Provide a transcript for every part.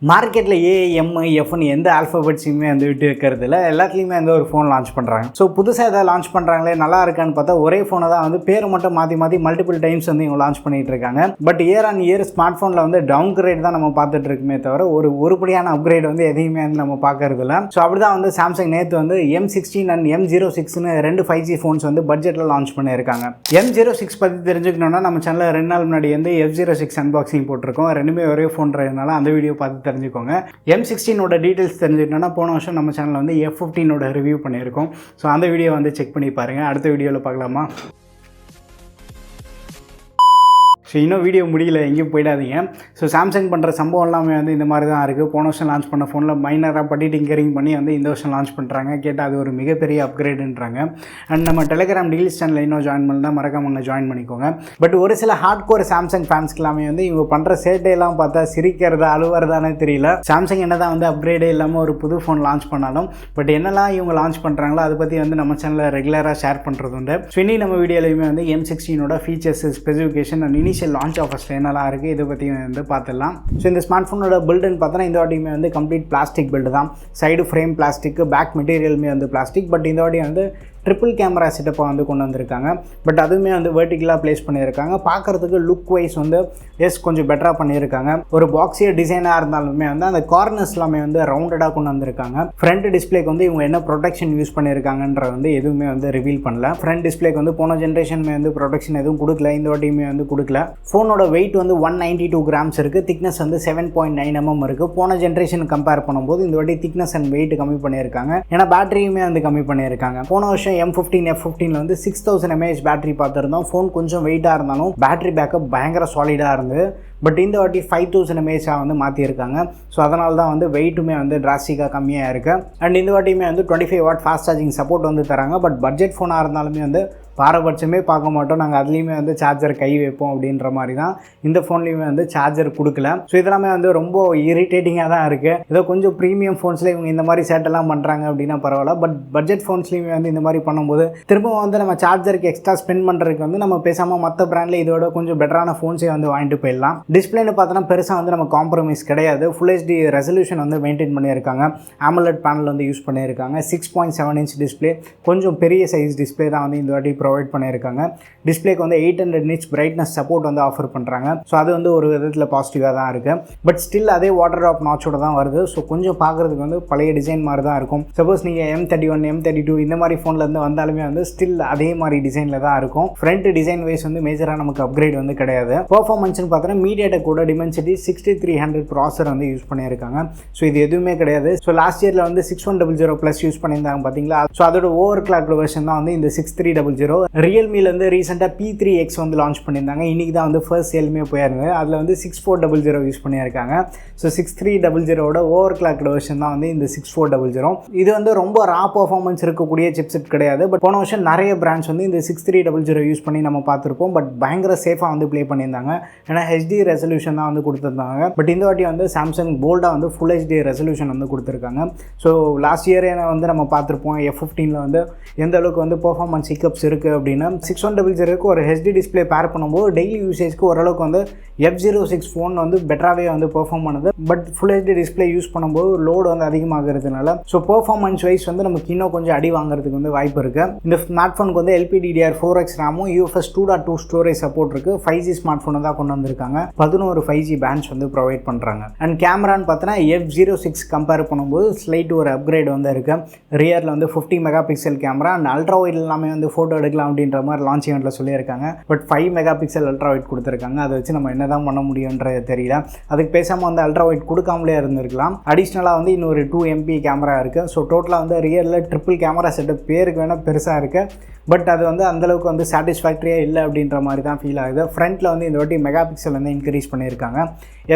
மார்க்கெட்டில் எஃப்னு எந்த ஆல்ஃபபெட்ஸையுமே வந்து விட்டு வைக்கிறதுல எல்லாத்துலேயுமே வந்து ஒரு ஃபோன் லான்ச் பண்ணுறாங்க. ஸோ புதுசாக எதாவது லான்ச் பண்ணுறாங்களே நல்லா இருக்கான்னு பார்த்தா ஒரே ஃபோனை தான் வந்து பேர் மட்டும் மாற்றி மல்டிபிள் டைம்ஸ் வந்து இவங்க லான்ச் பண்ணிகிட்டு இருக்காங்க. But year on year smart ஃபோனில் வந்து டவுன் கிரேட் தான் நம்ம பார்த்துட்டு இருக்குமே தவிர ஒருபடியான அப்கிரேட் வந்து எதையுமே வந்து நம்ம பார்க்கறது இல்லை. ஸோ அப்படி தான் வந்து சாம்சங் நேற்று வந்து M16 அண்ட் M06ன்னு 2 5G ஃபோன்ஸ் வந்து பட்ஜெட்டில் லான்ச் பண்ணியிருக்காங்க. M06 பற்றி தெரிஞ்சுக்கணுன்னா நம்ம சேனலில் 2 நாள் முன்னாடி வந்து F06 அன்பாக்சிங் போட்டிருக்கோம். ரெண்டுமே ஒரே ஃபோன்றதுனால அந்த வீடியோ பார்த்து தெரிஞ்சுக்கோங்க. M16 டீட்டெயில்ஸ் தெரிஞ்சுக்கணும்னா போன வருஷம் நம்ம சேனலில் வந்து F15 ரிவ்யூ பண்ணியிருக்கோம். ஸோ அந்த வீடியோ வந்து செக் பண்ணி பாருங்கள். அடுத்த வீடியோவில் பார்க்கலாமா? ஸோ இன்னும் வீடியோ முடியல, எங்கேயும் போயிடாதீங்க. ஸோ சாம்சங் பண்ணுற சம்பவம் எல்லாமே வந்து இந்த மாதிரி தான் இருக்குது. போன வருஷம் லான்ச் பண்ண ஃபோனில் மைனராக பட்டி டிங்கரிங் பண்ணி வந்து இந்த வருஷம் லான்ச் பண்ணுறாங்க. கேட்டால் அது ஒரு மிகப்பெரிய அப்கிரேடுன்றாங்க. அண்ட் நம்ம டெலிகிராம் டீல்ஸ் சேனலில் இன்னும் ஜாயின் பண்ணால் மறக்காம ஜாயின் பண்ணிக்கோங்க. பட் ஒரு சில ஹார்ட் கோர் சாம்சங் ஃபேன்ஸ்க்கு எல்லாமே வந்து இவங்க பண்ணுற சேட்டையெல்லாம் பார்த்தா சிரிக்கிறதா அழுவுறதானே தெரியல. சாம்சங் என்ன தான் வந்து அப்கிரேடே இல்லாமல் ஒரு புது ஃபோன் லான்ச் பண்ணாலும் பட் என்னெல்லாம் இவங்க லான்ச் பண்ணுறாங்களோ அதை பற்றி வந்து நம்ம சேனலில் ரெகுலராக ஷேர் பண்ணுறது உண்டு. ஸோ இன்னி நம்ம வீடியோலையுமே வந்து M16 features, specification and initial launch ஆஃபர்ஸில் என்னெல்லாம் இருக்குது இதை பற்றி வந்து பார்த்துடலாம். ஸோ இந்த ஸ்மார்ட் ஃபோனோட பில்டுன்னு பார்த்தோன்னா இந்த வாட்டியுமே வந்து கம்ப்ளீட் பிளாஸ்டிக் பில்டு தான். சைடு ஃப்ரேம் பிளாஸ்டிக், பேக் மெட்டீரியலுமே வந்து பிளாஸ்டிக். பட் இந்த வாட்டி வந்து ட்ரிபிள் கேமரா செட்டப்பாக வந்து கொண்டு வந்திருக்காங்க. பட் அதுவுமே வந்து வெர்டிகலாக ப்ளேஸ் பண்ணியிருக்காங்க. பார்க்குறதுக்கு லுக் வைஸ் வந்து கொஞ்சம் பெட்டராக பண்ணியிருக்காங்க. ஒரு பாக்ஸியர் டிசைனாக இருந்தாலுமே வந்து அந்த கார்னர்ஸ் எல்லாமே வந்து ரவுண்டடாக கொண்டு வந்திருக்காங்க. ஃப்ரண்ட் டிஸ்பிளேக்கு வந்து இவங்க என்ன ப்ரொடெக்ஷன் யூஸ் பண்ணியிருக்காங்கன்ற வந்து எதுவுமே வந்து ரிவீல் பண்ணல. ஃப்ரண்ட் டிஸ்பிளேக்கு வந்து போன ஜென்ரேஷனுமே வந்து ப்ரொடெக்ஷன் எதுவும் கொடுக்கல, இந்த வாட்டியுமே வந்து கொடுக்கல. ஃபோனோட வெயிட் வந்து 192 கிராம்ஸ் இருக்குது. திக்னஸ் வந்து 7.9 mm இருக்குது. போன ஜென்ரேஷன் கம்பேர் பண்ணும்போது இந்த வாட்டி திக்னஸ் அண்ட் வெயிட் கம்மி பண்ணியிருக்காங்க. ஏன்னா பேட்டரியுமே வந்து கம்மி பண்ணியிருக்காங்க. போன வருஷம் F15 வந்து 6000 mAh பேட்டரி பார்த்துருந்தோம். ஃபோன் கொஞ்சம் வெயிட்டாக இருந்தாலும் பேட்டரி பேக்கப் பயங்கர சாலிடாக இருந்தது. பட் இந்த வாட்டி 5000 mAh வந்து மாற்றியிருக்காங்க. ஸோ அதனால தான் வந்து வெயிட்டுமே வந்து டிராஸ்டிக்காக கம்மியாக இருக்குது. அண்ட் இந்த வாட்டியுமே வந்து 25 வாட் ஃபாஸ்ட் சார்ஜிங் சப்போர்ட் வந்து தராங்க. பட் பட்ஜெட் ஃபோனாக இருந்தாலுமே வந்து பாரபட்சமே பார்க்க மாட்டோம், நாங்கள் அதுலேயுமே வந்து சார்ஜர் கை வைப்போம் அப்படின்ற மாதிரி தான் இந்த ஃபோன்லேயுமே வந்து சார்ஜர் கொடுக்கல. ஸோ இதெல்லாமே வந்து ரொம்ப இரிட்டேட்டிங்காக தான் இருக்குது. ஏதோ கொஞ்சம் ப்ரீமியம் ஃபோன்ஸில் இவங்க இந்த மாதிரி சேட்டெல்லாம் பண்ணுறாங்க அப்படின்னா பரவாயில்ல. பட் பட்ஜெட் ஃபோன்ஸ்லேயுமே வந்து இந்த மாதிரி பண்ணும்போது திரும்ப வந்து நம்ம சார்ஜருக்கு எக்ஸ்ட்ரா ஸ்பெண்ட் பண்ணுறதுக்கு வந்து நம்ம பேசாமல் மற்ற பிராண்டில் இதோட கொஞ்சம் பெட்டரான ஃபோன்ஸே வந்து வாங்கிட்டு போயிடலாம். டிஸ்பிளேன்னு பார்த்தோன்னா பெருசாக வந்து நம்ம காம்ப்ரமைஸ் கிடையாது. ஃபுல் HD ரெசல்யூஷன் வந்து மெயின்டைன் பண்ணியிருக்காங்க. AMOLED பேனல் வந்து யூஸ் பண்ணியிருக்காங்க. 6.7 inch டிஸ்பிளே, கொஞ்சம் பெரிய சைஸ் டிஸ்பிளே தான் வந்து இந்த வாட்டி ப்ரொவைட் பண்ணியிருக்காங்க. டிஸ்பிளேக்கு வந்து 800 nits பிரைட்னஸ் சப்போர்ட் வந்து ஆஃபர் பண்ணுறாங்க. ஸோ அது வந்து ஒரு விதத்தில் பாசிட்டிவாக தான் இருக்குது. பட் ஸ்டில் அதே வாட்டர் ட்ராப் நாச்சோட தான் வருது. ஸோ கொஞ்சம் பார்க்குறதுக்கு வந்து பழைய டிசைன் மாதிரி தான் இருக்கும். சப்போஸ் நீங்கள் M31, M32 இந்த மாதிரி ஃபோன்லேருந்து வந்தாலுமே வந்து ஸ்டில் அதே மாதிரி டிசைனில் தான் இருக்கும். ஃப்ரண்ட் டிசைன் வைஸ் வந்து மேஜராக நமக்கு அப்கிரேட் வந்து கிடையாது. பெர்ஃபார்மன்ஸ்னு பார்த்தோன்னா மீடியாடெக் கூட Dimensity 6300 ப்ராசர் வந்து யூஸ் பண்ணியிருக்காங்க. ஸோ இது எதுவுமே கிடையாது. ஸோ லாஸ்ட் இயரில் வந்து 6100+ யூஸ் பண்ணியிருந்தாங்க பார்த்தீங்களா. ஸோ அதோட ஓவர் கிளாக்டு வெர்ஷன் தான் வந்து இந்த 6300. ரியல்மிலேருந்து ரீசெண்டாக P3X வந்து லான்ச் பண்ணியிருந்தாங்க. இன்றைக்கி தான் வந்து ஃபர்ஸ்ட் சேலுமே போயிருந்தது. அதில் வந்து 6400 யூஸ் பண்ணியிருக்காங்க. ஸோ 6300 ஓவர் கிளாக்டு வெர்ஷன் தான் வந்து இந்த 6400. இது வந்து ரொம்ப ரா பர்ஃபார்மன்ஸ் இருக்கக்கூடிய சிப்செட் கிடையாது. பட் போன வருஷம் நிறைய பிராண்ட்ஸ் வந்து இந்த 6300 யூஸ் பண்ணி நம்ம பார்த்துருப்போம். பட் பயங்கர சேஃபாக வந்து ப்ளே பண்ணியிருந்தாங்க. ஏன்னா HD ரெசல்யூஷன் தான் வந்து கொடுத்துருந்தாங்க. பட் இந்த வாட்டி வந்து சாம்சங் போல்டாக வந்து ஃபுல் HD ரெசல்யூஷன் வந்து கொடுத்துருக்காங்க. ஸோ லாஸ்ட் இயரே வந்து நம்ம பார்த்துருப்போம் F15 வந்து எந்த அளவுக்கு வந்து பர்ஃபார்மன்ஸ் ஹிக்கப்ஸ் இருக்குது அப்படின்னா 6100க்கு ஒரு HD டிஸ்பிளே பேர் பண்ணும்போது டெய்லி யூசேஜ்க்கு ஓரளவுக்கு வந்து F06 ஃபோன் வந்து பெட்டராகவே வந்து பெர்ஃபார்ம் பண்ணுது. But full HD display use பண்ணும்போது லோடு வந்து அதிகமாகிறதுனால ஸோ பெர்ஃபார்மன்ஸ் வைஸ் வந்து நமக்கு இன்னும் கொஞ்சம் அடி வாங்குறதுக்கு வந்து வாய்ப்பு இருக்குது. இந்த ஸ்மார்ட் ஃபோனுக்கு வந்து LPDDR4X ரேமும் UFS 2.2 ஸ்டோரேஜ் சப்போர்ட் இருக்குது. 5G ஸ்மார்ட் ஃபோனை தான் கொண்டு வந்திருக்காங்க. 11 5G பேண்ட்ஸ் வந்து ப்ரொவைட் பண்ணுறாங்க. அண்ட் கேமரான்னு பார்த்தோன்னா F06 கம்பேர் பண்ணும்போது ஸ்லைட் ஒரு அப்கிரேட் வந்து இருக்குது. ரியரில் வந்து 50 megapixel camera and ultra wide எல்லாமே வந்து ஃபோட்டோ எடுக்கலாம் அப்படின்ற மாதிரி லான்ச் ஈவெண்ட்டில் சொல்லியிருக்காங்க. பட் 5 மெகாபிக்சல் அல்ட்ரா வைட் கொடுத்துருக்காங்க. அதை வச்சு நம்ம என்ன தான் பண்ண முடியுன்றது தெரியல. அதுக்கு பேசாமல் வந்து அல்ட்ரா வைட் கொடுக்காமலே இருந்திருக்கலாம். அடிஷ்னலாக வந்து இன்னொரு 2 MP கேமரா இருக்குது. ஸோ டோட்டலாக வந்து ரியரில் ட்ரிபிள் கேமரா செட்டப் பேருக்கு வேணால் பெருசாக இருக்குது. பட் அது வந்து அந்தளவுக்கு வந்து சாட்டிஸ்ஃபேக்டரியாக இல்லை அப்படின்ற மாதிரி தான் ஃபீல் ஆகுது. ஃப்ரண்ட்டில் வந்து இந்த வாட்டி மெகாபிக்சல் வந்து இன்க்ரீஸ் பண்ணியிருக்காங்க.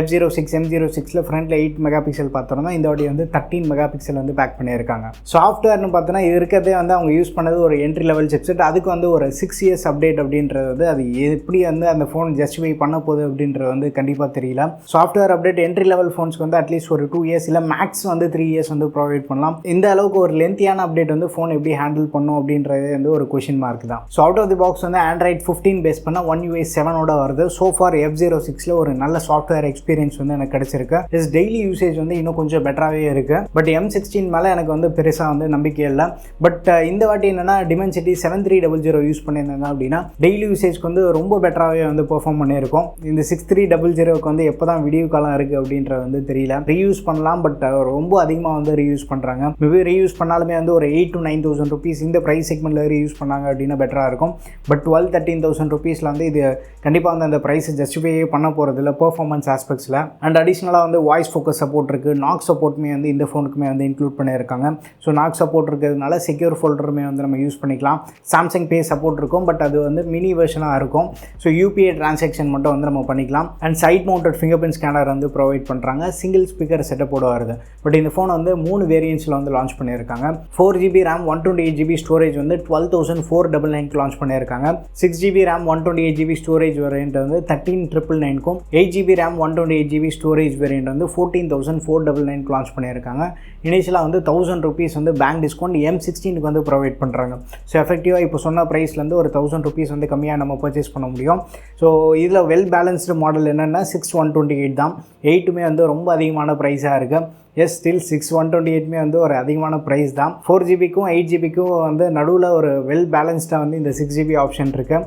F06, M06ல் ஃப்ரண்ட்டில் 8 மெகாபிக்சல் பார்த்தோம்னா இந்த வாட்டி வந்து 13 மெகாபிக்சல் வந்து பேக் பண்ணியிருக்காங்க. சாஃப்ட்வேர்னு பார்த்தோன்னா இது இருக்கிறதே வந்து அவங்க யூஸ் பண்ணது ஒரு என்ட்ரி லெவல் சிப்செட். அதுக்கு வந்து ஒரு 6 years அப்டேட் அப்படின்றது வந்து அது எப்படி வந்து அந்த ஃபோன் ஜஸ்டிஃபை பண்ண போகுது அப்படின்றது வந்து கண்டிப்பாக தெரியல. சாஃப்ட்வேர் அப்டேட் என்ட்ரி லெவல் ஃபோன்ஸ்க்கு வந்து அட்லீஸ்ட் ஒரு 2 years இல்லை மேக்ஸ் வந்து 3 years வந்து ப்ரொவைட் பண்ணலாம். இந்த அளவுக்கு ஒரு லென்த்தியான அப்டேட் வந்து ஃபோன் எப்படி ஹேண்டில் பண்ணும் அப்படின்றது வந்து ஒரு கொஷின் மார்க் தான். So out of the box வந்து Android 15 பேஸ் பண்ண One UI 7 வருது. ஸோ ஃபார் F06 M16ல ஒரு நல்ல சாஃப்ட்வேர் எக்ஸ்பீரியன்ஸ் வந்து எனக்கு கிடைச்சிருக்கு. டெய்லி யூசேஜ் வந்து இன்னும் கொஞ்சம் பெட்டராகவே இருக்குது. பட் M16 மேலே எனக்கு வந்து பெருசாக வந்து நம்பிக்கை இல்லை. பட் இந்த வாட்டி என்னென்னா Dimensity 7300 யூஸ் பண்ணியிருந்தாங்க அப்படின்னா டெய்லி யூசேஜ்க்கு வந்து ரொம்ப பெட்டராகவே வந்து பெர்ஃபார்ம் பண்ணியிருக்கோம். இந்த 6300க்கு வந்து எப்போ தான் வீடியோ காலம் இருக்குது அப்படின்றது வந்து தெரியல. ரீயூஸ் பண்ணலாம், பட் ரொம்ப அதிகமாக வந்து ரீயூஸ் பண்ணுறாங்க. மேபி ரீயூஸ் பண்ணாலுமே வந்து ஒரு 8,000 to 9,000 rupees இந்த ப்ரைஸ் செக்மெண்ட்டில் ரீயூஸ் பண்ணாங்க அப்படின்னா பெட்டராக இருக்கும். பட் 12,000-13,000 rupeesல வந்து இது கண்டிப்பாக வந்து அந்த ப்ரைஸை ஜஸ்டிஃபை பண்ண போகிறது இல்லை பெர்ஃபார்மன்ஸ் ஆஸ்பெக்ட்ஸில். அண்ட் அடிஷ்னலாக வந்து வாய்ஸ் ஃபோக்கஸ் சப்போர்ட் இருக்குது. நாக் சப்போர்ட்டுமே வந்து இந்த ஃபோனுக்குமே வந்து இன்க்ளூட் பண்ணியிருக்காங்க. ஸோ நாக் சப்போர்ட் இருக்கிறதுனால செக்யூர் ஃபோல்டருமே வந்து நம்ம யூஸ் பண்ணிக்கலாம். சாம்சங் பே சப்போர்ட் இருக்கும், பட் அது வந்து மினி வெர்ஷனாக இருக்கும். ஸோ UPI டிரான்சாக்ஷன் மட்டும் வந்து நம்ம பண்ணிக்கலாம். And side mounted fingerprint scanner வந்து ப்ரொவைட் பண்ணுறாங்க. சிங்கிள் ஸ்பீக்கர் செட்டப்போட வருது. பட் இந்த ஃபோன் வந்து 3 வேரியன்ட்ஸில் வந்து லான்ச் பண்ணியிருக்காங்க. 4GB RAM 128GB ஸ்டோரேஜ் வந்து 12,499 லான்ச் பண்ணியிருக்காங்க. 6GB RAM 128GB storage variant வந்து 13,999க்கும் 8GB RAM 128GB storage variant வந்து 14,499 லான்ச் பண்ணியிருக்காங்க. இனிஷியலாக வந்து 1,000 rupees வந்து பேங்க் டிஸ்கவுண்ட் M16க்கு வந்து ப்ரொவைட் பண்ணுறாங்க. ஸோ எஃபெக்டிவாக இப்போ சொன்ன ப்ரைஸ்லேருந்து ஒரு 1,000 rupees வந்து கம்மியாக நம்ம பர்ச்சேஸ் பண்ண முடியும். ஸோ இதில் வெல் பேலன்ஸ்டு மாடல் என்னென்னா 6,128 தான். 8மே வந்து ரொம்ப அதிகமான ப்ரைஸாக இருக்குது. ஸ்டில் 6,128மே வந்து ஒரு அதிகமான ப்ரைஸ் தான். 4GBக்கும் 8GBக்கும் வந்து நடுவில் ஒரு வெல் பேலன்ஸ்டாக வந்து இந்த 6GB ஆப்ஷன் இருக்குது.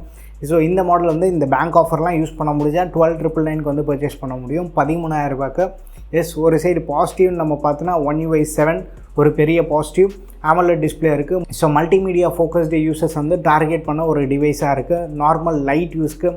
ஸோ இந்த மாடல் வந்து இந்த பேங்க் ஆஃபர்லாம் யூஸ் பண்ண முடிஞ்சால் 12,999க்கு வந்து பர்ச்சேஸ் பண்ண முடியும் 13,000 ரூபாய்க்கு. ஒரு சைடு பாசிட்டிவ்னு நம்ம பார்த்தோன்னா One UI 7 ஒரு பெரிய பாசிட்டிவ். AMOLED டிஸ்பிளே இருக்குது. ஸோ மல்டிமீடியா ஃபோக்கஸ்டு யூசர்ஸ் வந்து டார்கெட் பண்ண ஒரு டிவைஸாக இருக்குது. நார்மல் லைட் யூஸ்க்கு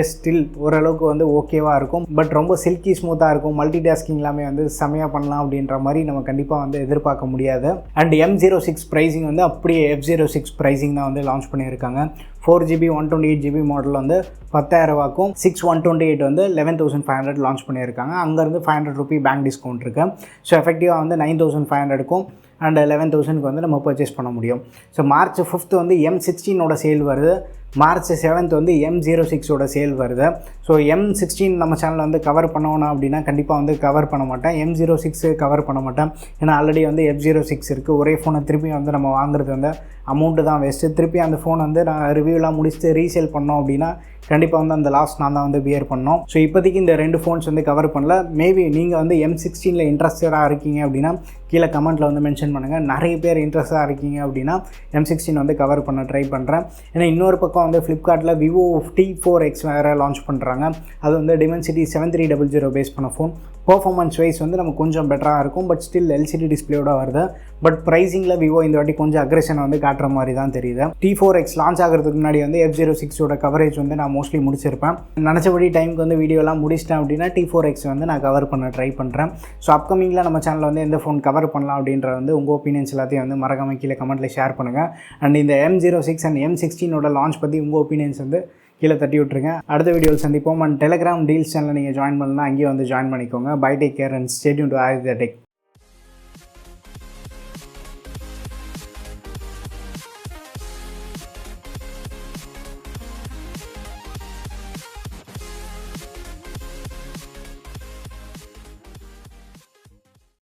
ஸ்டில் ஓரளவுக்கு வந்து ஓகேவாக இருக்கும். பட் ரொம்ப சில்கி ஸ்மூத்தாக இருக்கும். மல்டி டாஸ்கிங் எல்லாமே வந்து செமையாக பண்ணலாம் அப்படின்ற மாதிரி நம்ம கண்டிப்பாக வந்து எதிர்பார்க்க முடியாது. அண்ட் M06 ப்ரைஸிங் வந்து அப்படியே F06 ப்ரைஸிங் தான் வந்து லான்ச் பண்ணியிருக்காங்க. 4GB 128GB மாடல் வந்து 10,000 ரூபாய்க்கும் 6,128 வந்து 11,500 லான்ச் பண்ணியிருக்காங்க. அங்கேருந்து 500 ரூபி பேங்க் டிஸ்கவுண்ட் இருக்குது. ஸோ எஃபெக்டிவாக வந்து 9,500க்கும் அண்ட் 11,000க்கு வந்து நம்ம பர்ச்சேஸ் பண்ண முடியும். ஸோ March 5th வந்து M16ஓட சேல் வருது. March 7th வந்து M06ஓட சேல் வருது. ஸோ M16 நம்ம சேனலில் வந்து கவர் பண்ணணும் அப்படின்னா கண்டிப்பாக வந்து கவர் பண்ண மாட்டேன். M06 கவர் பண்ண மாட்டேன். ஏன்னா ஆல்ரெடி வந்து F06 இருக்குது. ஒரே ஃபோனை திருப்பி வந்து நம்ம வாங்குறது வந்து அமௌண்ட்டு தான் வேஸ்ட்டு. திருப்பி அந்த ஃபோன் வந்து நான் ரிவ்யூலாம் முடிச்சுட்டு ரீசேல் பண்ணோம் அப்படின்னா கண்டிப்பாக வந்து அந்த லாஸ் நான் தான் வந்து பியர் பண்ணோம். ஸோ இப்போதைக்கு இந்த 2 ஃபோன்ஸ் வந்து கவர் பண்ணல. மேபி நீங்கள் வந்து M16ல இன்ட்ரெஸ்டடாக இருக்கீங்க அப்படின்னா கீழே கமெண்ட்டில் வந்து மென்ஷன் பண்ணுங்கள். நிறைய பேர் இன்ட்ரெஸ்டாக இருக்கீங்க அப்படின்னா M16 வந்து கவர் பண்ண ட்ரை பண்ணுறேன். ஏன்னா இன்னொரு பக்கம் வந்து ஃப்ளிப்கார்ட்டில் Vivo T4X வேறு லான்ச் பண்ணுறாங்க. அது வந்து Dimensity 7300 பேஸ் பண்ண ஃபோன். பர்ஃபார்மன்ஸ் வைஸ் வந்து நம்ம கொஞ்சம் பெட்டராக இருக்கும். பட் ஸ்டில் LCD டிஸ்பிளேயோட வருது. பட் ப்ரைஸிங்கில் விவோ இந்த வாட்டி கொஞ்சம் அக்ரெஷனை வந்து காட்டுற மாதிரி தான் தெரியுது. T4X லான்ச் ஆகிறதுக்கு முன்னாடி வந்து F06ஓட கவரேஜ் வந்து நான் மோஸ்ட்லி முடிச்சிருப்பேன். நினச்சபடி டைமுக்கு வந்து வீடியோலாம் முடிச்சிட்டேன் அப்படின்னா T4X வந்து நான் கவர் பண்ண ட்ரை பண்ணுறேன். ஸோ அப்கமிங்கில் நம்ம சேனலில் வந்து எந்த ஃபோன் கவர் பண்ணலாம் அப்படின்ற வந்து உங்கள் ஒப்பீனியன்ஸ் எல்லாத்தையும் வந்து மறக்காம கீழே கமெண்ட்டில் ஷேர் பண்ணுங்கள். அண்ட் இந்த M06 அண்ட் M16ஓட லான்ச் பற்றி உங்கள் ஒப்பீனியன்ஸ் வந்து கீழே தட்டி விட்ருங்க. அடுத்த வீடியோவில் சந்திப்போம். அண்ட் டெலிகிராம் டீல்ஸ் சேனலில் நீங்கள் ஜாயின் பண்ணலாம், அங்கேயே வந்து ஜாயின் பண்ணிக்கோங்க. Bye, take care and stay tuned to Aditya tech.